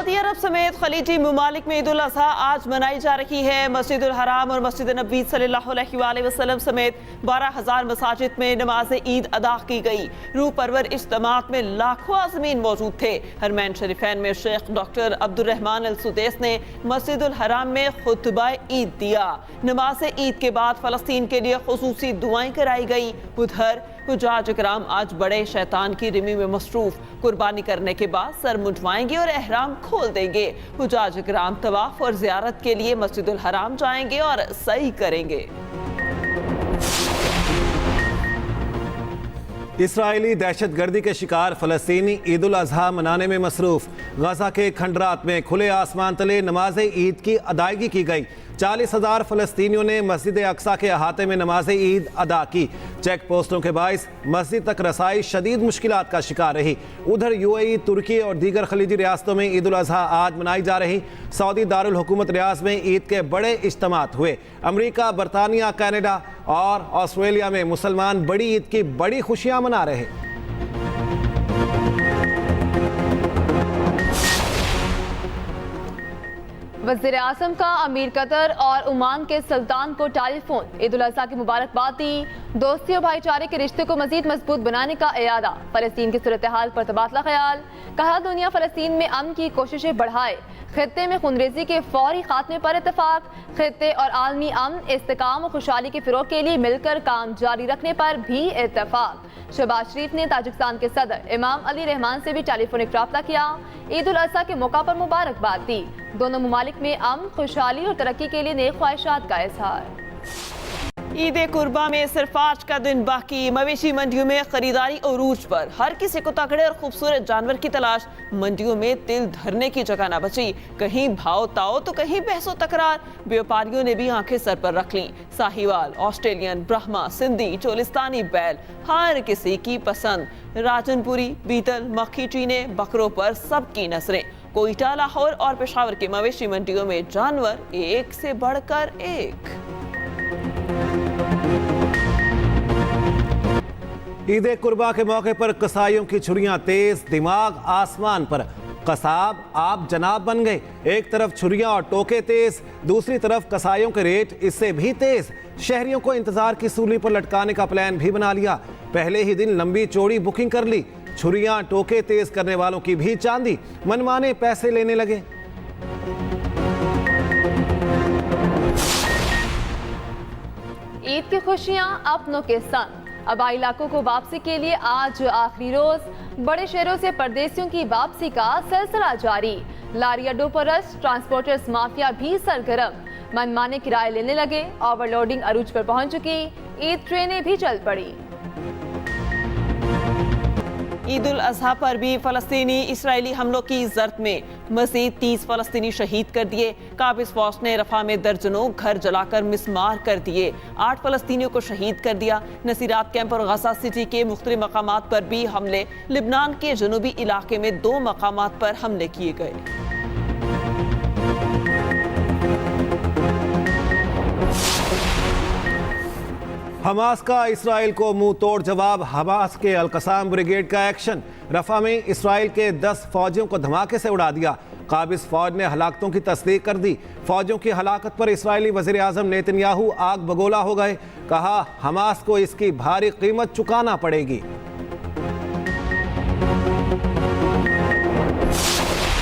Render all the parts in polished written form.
Saudi अरब समेत खलीजी ममालिक में ईद उल अज़हा आज मनाई जा रही है। मस्जिद उल हराम और मस्जिद नबी सल्लल्लाहु अलैहि वसल्लम समेत 12,000 मसाजिद में नमाज ईद अदा की गई। रूह परवर इज्तिमात में लाखों आज़मीन मौजूद थे। हरमैन शरीफैन में शेख डॉक्टर अब्दुर्रहमान अल सुदैस ने मस्जिद उल हराम में खुतबा ईद दिया। नमाज ईद के बाद फ़लस्तीन के लिए खुसूसी दुआएं कराई गई। उधर हुज्जाज इकराम आज बड़े शैतान की रिमी में मसरूफ, कुर्बानी करने के बाद सर मुंडवाएंगे और एहराम खोल देंगे। हुज्जाज इकराम तवाफ और ज़ियारत के लिए मस्जिद उल हराम जाएंगे और सई करेंगे। इसराइली दहशतगर्दी के शिकार फ़लस्तीनी ईद उल अज़हा मनाने में मसरूफ़। गज़ा के खंडरात में खुले आसमान तले नमाज ईद की अदायगी की गई। 40,000 फ़लस्तीनियों ने मस्जिद अक्सा के अहाते में नमाज ईद अदा की। चेक पोस्टों के बाइस मस्जिद तक रसाई शदीद मुश्किलात का शिकार रही। उधर UAE, तुर्की और दीगर खलीजी रियासतों में ईद उल अज़हा आज मनाई जा रही। सऊदी दारुल हुकूमत रियाज में ईद के बड़े इज्तिमात हुए। अमरीका, बरतानिया, कनाडा और ऑस्ट्रेलिया में मुसलमान बड़ी ईद की बड़ी खुशियां मना रहे। वज़ीर आज़म का अमीर कतर और ओमान के सुल्तान को टेलीफोन, ईद उल अज़हा की मुबारकबाद दी। दोस्ती और भाईचारे के रिश्ते को मजीद मजबूत बनाने का इरादा। फ़लस्तीन की सूरत हाल पर तबादला ख्याल। कहा दुनिया फ़लस्तीन में अमन की कोशिशें बढ़ाए। खित्ते में खूनरेज़ी के फौरी खात्मे पर इत्तेफाक। खित्ते और आलमी अमन, इस्तेकाम और खुशहाली के फ़रोग़ के लिए मिलकर काम जारी रखने पर भी इत्तेफाक। शहबाज शरीफ ने ताजिकिस्तान के सदर इमाम अली रहमान से भी टेलीफोनिक रब्ता किया। ईद उल अज़हा के मौका पर मुबारकबाद दी। दोनों ममालिक में अमन, खुशहाली और तरक्की के लिए नेक ख्वाहिशात का इज़हार। ईद कुर्बा में सिर्फ आज का दिन बाकी। मवेशी मंडियों में खरीदारी अरूज पर। हर किसी को तगड़े और खूबसूरत जानवर की तलाश। मंडियों में तिल धरने की जगह ना बची। कहीं भाव ताओ तो कहीं बहसो तकरार। व्यापारियों ने भी आंखें सर पर रख लीं। साहिवाल, ऑस्ट्रेलियन, ब्राह्मा, सिंधी, चोलिस्तानी बैल हर किसी की पसंद। राजनपुरी, बीतल, मक्खी चीने, बकरों पर सबकी नजरें। कोयटा, लाहौर और पेशावर की मवेशी मंडियों में जानवर एक से बढ़कर एक। ईद कुर्बा के मौके पर कसाईयों की छुरियां तेज, दिमाग आसमान पर। कसाब आप जनाब बन गए। एक तरफ छुरियां और टोके तेज, दूसरी तरफ कसाईयों के रेट इससे भी तेज। शहरियों को इंतजार की सूली पर लटकाने का प्लान भी बना लिया। पहले ही दिन लंबी चौड़ी बुकिंग कर ली। छुरियां टोके तेज करने वालों की भी चांदी, मनमाने पैसे लेने लगे। ईद की खुशियां अपनों के संग। आबाई इलाकों को वापसी के लिए आज आखिरी रोज। बड़े शहरों से परदेसियों की वापसी का सिलसिला जारी। लारी अड्डों पर रश, ट्रांसपोर्टर्स माफिया भी सरगर्म। मनमाने किराए लेने लगे। ओवरलोडिंग अरूज पर पहुंच चुकी। ईद ट्रेनें भी चल पड़ी। ईद उल अज़हा पर भी फ़लस्तीनी इसराइली हमलों की जर्द में मज़ीद 30 फ़लस्तीनी शहीद कर दिए। काबिज़ फौज ने रफ़ा में दर्जनों घर जलाकर मिस्मार कर दिए। 8 फ़लस्तीनियों को शहीद कर दिया। नसीरात कैंप और गज़ा सिटी के मुख्तलिफ मकामात पर भी हमले। लिबनान के जनूबी इलाके में 2 मकामात पर हमले किए गए। हमास का इसराइल को मुंह तोड़ जवाब। हमास के अल-कसाम ब्रिगेड का एक्शन। रफा में इसराइल के 10 फौजियों को धमाके से उड़ा दिया। काबिज़ फौज ने हलाकतों की तस्दीक कर दी। फौजियों की हलाकत पर इसराइली वज़ीर आज़म नेतन्याहू आग बगोला हो गए। कहा हमास को इसकी भारी कीमत चुकाना पड़ेगी।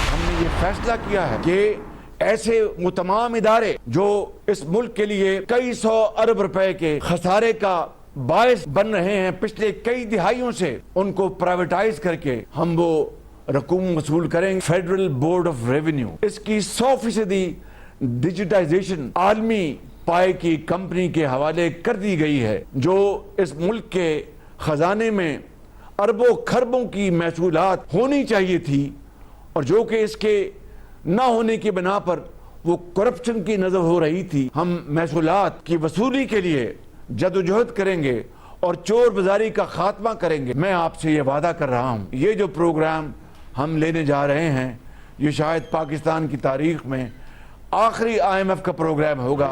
हमने ये फैसला किया है कि ऐसे वो तमाम इदारे जो इस मुल्क के लिए कई 100 अरब रुपए के खसारे का बायस बन रहे हैं पिछले कई दिहाइयों से, उनको प्राइवेटाइज करके हम वो रकूम वसूल करेंगे। फेडरल बोर्ड ऑफ रेवेन्यू इसकी 100% डिजिटाइजेशन आलमी पाए की कंपनी के हवाले कर दी गई है, जो इस मुल्क के खजाने में अरबों खरबों की महसूलात होनी चाहिए थी और जो कि इसके ना होने की बिना पर वो करप्शन की नजर हो रही थी। हम महसूलात की वसूली के लिए जदोजहद करेंगे और चोर बाजारी का खात्मा करेंगे। मैं आपसे ये वादा कर रहा हूँ, ये जो प्रोग्राम हम लेने जा रहे हैं ये शायद पाकिस्तान की तारीख में आखिरी IMF का प्रोग्राम होगा।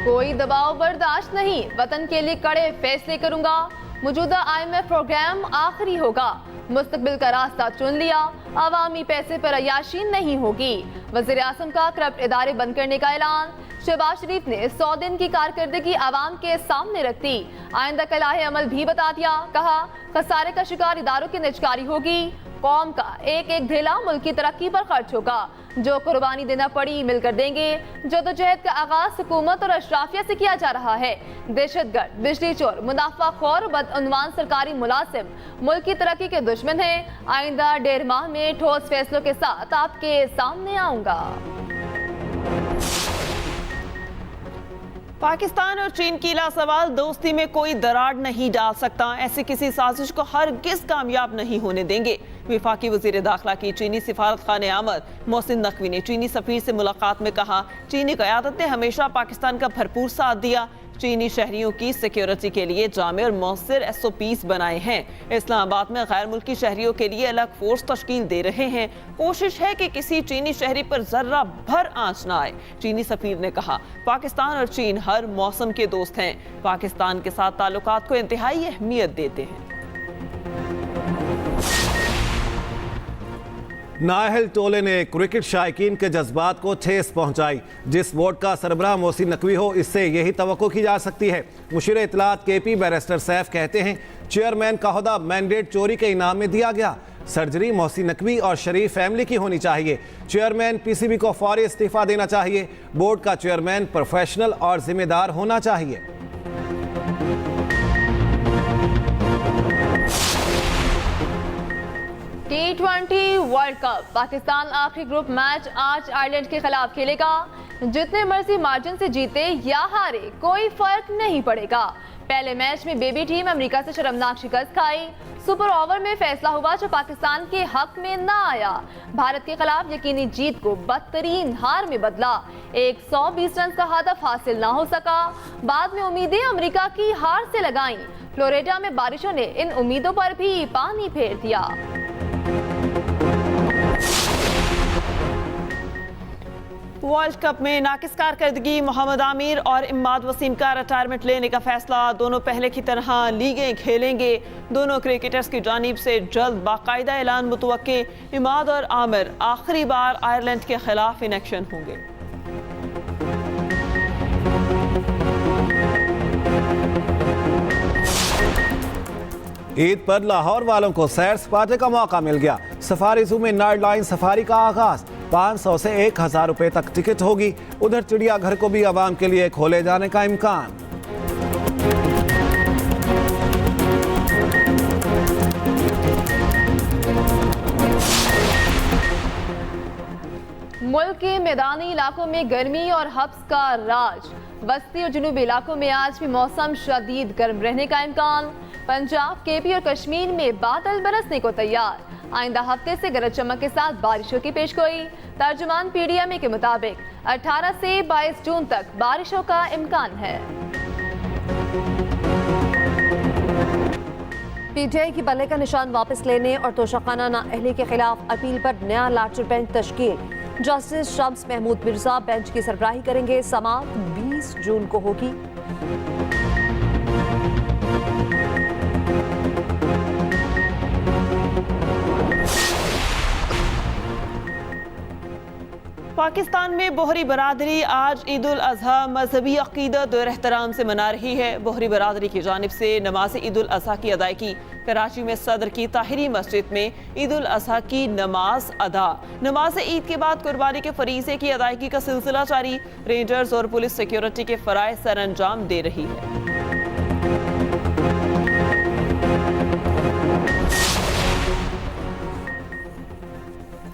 कोई दबाव बर्दाश्त नहीं, वतन के लिए कड़े फैसले करूंगा। मौजूदा IMF प्रोग्राम आखिरी होगा, मुस्तकबिल का रास्ता चुन लिया, अवामी पैसे पर अय्याशी नहीं होगी। वज़ीर आज़म का करप्ट इदारे बंद करने का ऐलान। शहबाज शरीफ ने 100 दिन की कारकर्दगी आवाम के सामने रख दी, आइंदा का लाहे अमल भी बता दिया। कहा खसारे का शिकार इदारों की निजकारी होगी, कौम का एक एक ढेला मुल्क की तरक्की पर खर्च होगा, जो कुर्बानी देना पड़ी मिलकर देंगे। जदोजहद का आगाज हुकूमत और अशराफिया से किया जा रहा है। दहशतगर्द, बिजली चोर, मुनाफाखोर, बदअनवान सरकारी मुलाजिम मुल्क की तरक्की के दुश्मन है। आइंदा 1.5 माह में ठोस फैसलों के साथ आपके सामने आऊंगा। पाकिस्तान और चीन की लासवाल दोस्ती में कोई दरार नहीं डाल सकता, ऐसी किसी साजिश को हरगिज कामयाब नहीं होने देंगे। विफाकी वजीर दाखिला की चीनी सिफारत खाने आमद मोहसिन नकवी ने चीनी सफीर से मुलाकात में कहा, चीनी क़यादत ने हमेशा पाकिस्तान का भरपूर साथ दिया। चीनी शहरियों की सिक्योरिटी के लिए जामे और मौसर SOPs बनाए हैं। इस्लामाबाद में गैर मुल्की शहरियों के लिए अलग फोर्स तश्कील दे रहे हैं। कोशिश है कि किसी चीनी शहरी पर जर्रा भर आंच ना आए। चीनी सफीर ने कहा, पाकिस्तान और चीन हर मौसम के दोस्त हैं, पाकिस्तान के साथ ताल्लुकात को इंतहाई अहमियत देते हैं। नाहल टोले ने क्रिकेट शायकीन के जज्बात को ठेस पहुंचाई। जिस बोर्ड का सरबराह मोहसिन नकवी हो, इससे यही तवक्को की जा सकती है। मुशीर इत्तलात KP बैरिस्टर सैफ कहते हैं, चेयरमैन का ओहदा मैंडेट चोरी के इनाम में दिया गया। सर्जरी मोहसिन नकवी और शरीफ फैमिली की होनी चाहिए। चेयरमैन PCB को फौरी इस्तीफा देना चाहिए। बोर्ड का चेयरमैन प्रोफेशनल और जिम्मेदार होना चाहिए। T20 वर्ल्ड कप पाकिस्तान आखिरी ग्रुप मैच आज आयरलैंड के खिलाफ खेलेगा। जितने मर्जी मार्जिन से जीते या हारे कोई फर्क नहीं पड़ेगा। पहले मैच में बेबी टीम अमेरिका से शर्मनाक शिकस्त खाई। सुपर ओवर में फैसला हुआ जो पाकिस्तान के हक में ना आया। भारत के खिलाफ यकीनी जीत को बदतरीन हार में बदला। 120 रन का हदफ हासिल ना हो सका। बाद में उम्मीदें अमेरिका की हार से लगाईं। फ्लोरिडा में बारिशों ने इन उम्मीदों पर भी पानी फेर दिया। वर्ल्ड कप में नाकिस कारकर्दगी मोहम्मद आमिर और इमाद वसीम का रिटायरमेंट लेने का फैसला। दोनों पहले की तरह लीगें खेलेंगे। दोनों क्रिकेटर्स की जानिब से जल्द बाकायदा ऐलान मुतवक्के। इमाद और आमिर आखिरी बार आयरलैंड के खिलाफ इन एक्शन होंगे। ईद पर लाहौर वालों को सैर सपाटे का मौका मिल गया। सफारी जू में नाइट लाइन सफारी का आगाज। 500 से 1000 रुपए तक टिकट होगी। उधर चिड़ियाघर को भी आवाम के लिए खोले जाने का इम्कान। मुल्क के मैदानी इलाकों में गर्मी और हब्स का राज। बस्ती और जुनूबी इलाकों में आज भी मौसम शदीद गर्म रहने का इम्कान। पंजाब, KP और कश्मीर में बादल बरसने को तैयार। आइंदा हफ्ते से गरज चमक के साथ बारिशों की पेशगोई। तर्जुमान PDMA के मुताबिक 18 से 22 जून तक बारिशों का इम्कान है। PTI की बल्ले का निशान वापस लेने और तोशाखाना नाअहली के खिलाफ अपील पर नया लार्जर बेंच तश्कील। जस्टिस शम्स महमूद मिर्जा बेंच की सरबराही करेंगे। समाअत 20 जून को होगी। पाकिस्तान में बोहरी बरादरी आज ईद उल अजहा मजहबी अकीदत और एहतराम से मना रही है। बोहरी बरादरी की जानिब से नमाज ईद उल अजहा की अदायगी। कराची में सदर की ताहिरी मस्जिद में ईद उल अजहा की नमाज अदा। नमाज ईद के बाद कुर्बानी के फरीज़े की अदायगी का सिलसिला जारी। रेंजर्स और पुलिस सिक्योरिटी के फराइज़ सर अंजाम दे रही है।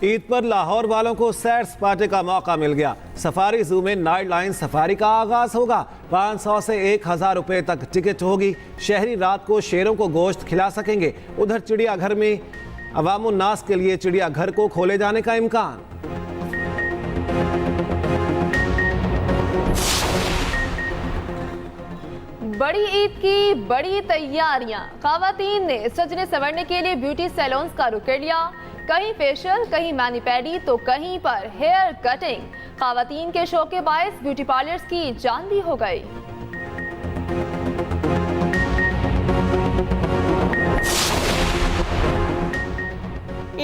ईद पर लाहौर वालों को सैर सपाटे का मौका मिल गया। सफारी जू में नाइट लाइन सफारी का आगाज होगा। 500 से 1000 रुपए तक टिकट होगी। शहरी रात को शेरों को गोश्त खिला सकेंगे। उधर चिड़ियाघर में अवामुन नास के लिए चिड़ियाघर को खोले जाने का इम्कान। बड़ी ईद की बड़ी तैयारियां। खवातीन ने सजने संवरने के लिए ब्यूटी सैलून्स का रुख कर लिया। कहीं फेशियल, कहीं मैनीपेडी तो कहीं पर हेयर कटिंग। खवातीन के शौक के बायस ब्यूटी पार्लर्स की जान भी हो गई।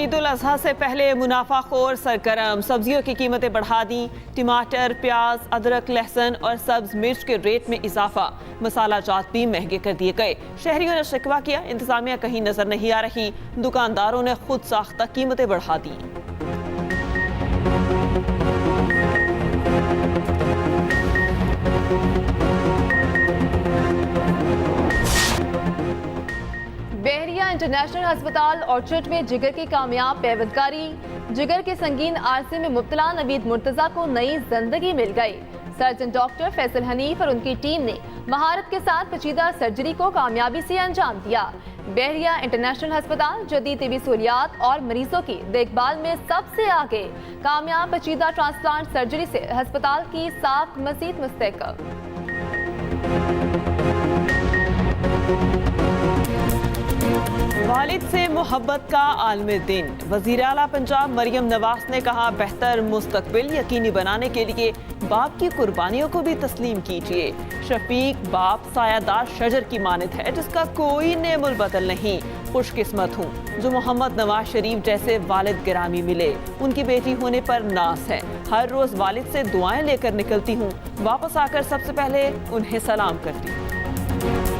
ईद उल अजहा से पहले मुनाफाखोर सरगर्म, सब्जियों की कीमतें बढ़ा दी। टमाटर, प्याज, अदरक, लहसुन और सब्ज मिर्च के रेट में इजाफा, मसाला जात भी महंगे कर दिए गए। शहरियों ने शिकवा किया, इंतजामिया कहीं नजर नहीं आ रही। दुकानदारों ने खुद साख्ता कीमतें बढ़ा दी। बहरिया इंटरनेशनल अस्पताल ऑर्चर्ड में जिगर की कामयाब पैवतकारी। जिगर के संगीन आरसे में मुब्तला नवीद मुर्तजा को नई जिंदगी मिल गई। सर्जन डॉक्टर फैसल हनीफ और उनकी टीम ने महारत के साथ पेचीदा सर्जरी को कामयाबी से अंजाम दिया। बहरिया इंटरनेशनल अस्पताल जदीद तिबी सहूलियात और मरीजों की देखभाल में सबसे आगे। कामयाब पेचीदा ट्रांसप्लांट सर्जरी से अस्पताल की साख मजीद मुस्तहकम। वालिद से मोहब्बत का आलमी दिन। वज़ीर आला पंजाब मरियम नवाज ने कहा, बेहतर मुस्तकबिल यकीनी बनाने के लिए बाप की कुर्बानियों को भी तस्लीम कीजिए। शफीक बाप सायादार शजर की मानद है जिसका कोई नेमुल बदल नहीं। खुशकिस्मत हूँ जो मोहम्मद नवाज शरीफ जैसे वालिद गिरामी मिले। उनकी बेटी होने पर नाज है। हर रोज वालिद से दुआएं लेकर निकलती हूँ। वापस आकर सबसे पहले उन्हें सलाम करती हूँ।